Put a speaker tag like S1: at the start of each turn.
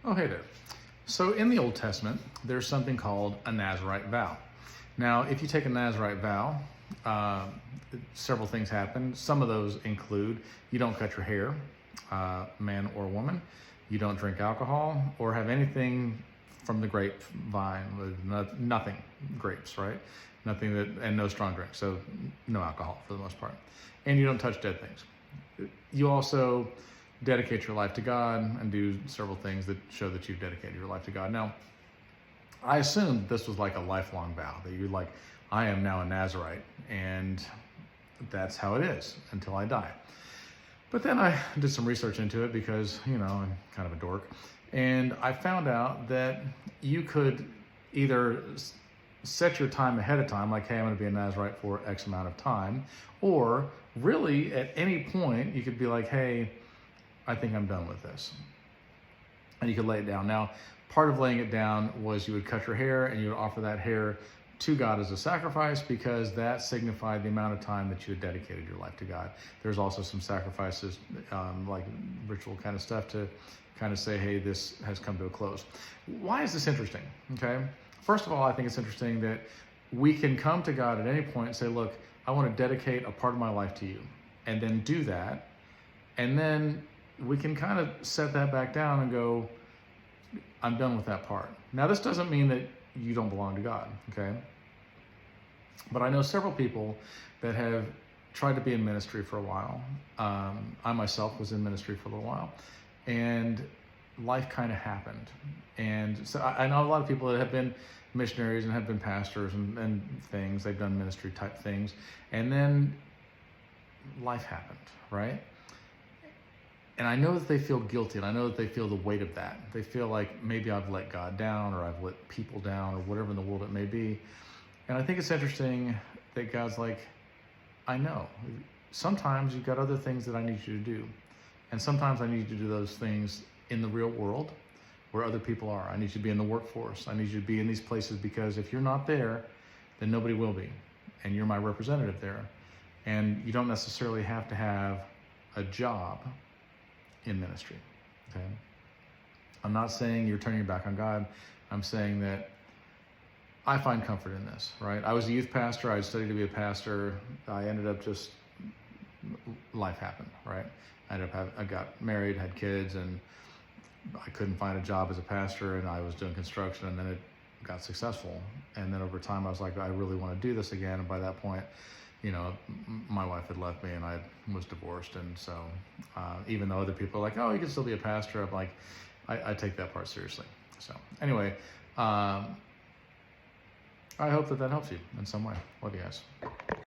S1: Oh, hey there. So in the Old Testament, there's something called a Nazirite vow. Now, if you take a Nazirite vow, several things happen. Some of those include you don't cut your hair, man or woman. You don't drink alcohol or have anything from the grapevine with nothing grapes, right? Nothing that, and no strong drink. So no alcohol for the most part. And you don't touch dead things. You also dedicate your life to God and do several things that show that you've dedicated your life to God. Now, I assumed this was like a lifelong vow, that you're like, I am now a Nazirite, and that's how it is until I die. But then I did some research into it because, you know, I'm kind of a dork. And I found out that you could either set your time ahead of time, like, hey, I'm going to be a Nazirite for X amount of time, or really at any point you could be like, hey, I think I'm done with this. And you could lay it down. Now, part of laying it down was you would cut your hair and you would offer that hair to God as a sacrifice, because that signified the amount of time that you had dedicated your life to God. There's also some sacrifices, like ritual kind of stuff, to kind of say, hey, this has come to a close. Why is this interesting? Okay. First of all, I think it's interesting that we can come to God at any point and say, look, I want to dedicate a part of my life to you, and then do that. And then we can kind of set that back down and go, I'm done with that part. Now, this doesn't mean that you don't belong to God, okay? But I know several people that have tried to be in ministry for a while. I myself was in ministry for a little while, and life kind of happened. And so I know a lot of people that have been missionaries and have been pastors and things. They've done ministry type things. And then life happened, right? And I know that they feel guilty, and I know that they feel the weight of that. They feel like maybe I've let God down, or I've let people down, or whatever in the world it may be. And I think it's interesting that God's like, I know. Sometimes you've got other things that I need you to do. And sometimes I need you to do those things in the real world where other people are. I need you to be in the workforce. I need you to be in these places, because if you're not there, then nobody will be. And you're my representative there. And you don't necessarily have to have a job in ministry, okay? I'm not saying you're turning your back on God. I'm saying that I find comfort in this, right? I was a youth pastor. I studied to be a pastor. I ended up just, life happened, right? I got married, had kids, and I couldn't find a job as a pastor, and I was doing construction, and then it got successful. And then over time, I was like, I really want to do this again. And by that point, you know, my wife had left me and I was divorced. And so even though other people are like, oh, you can still be a pastor, I'm like, I take that part seriously. So anyway, I hope that helps you in some way. Love you guys.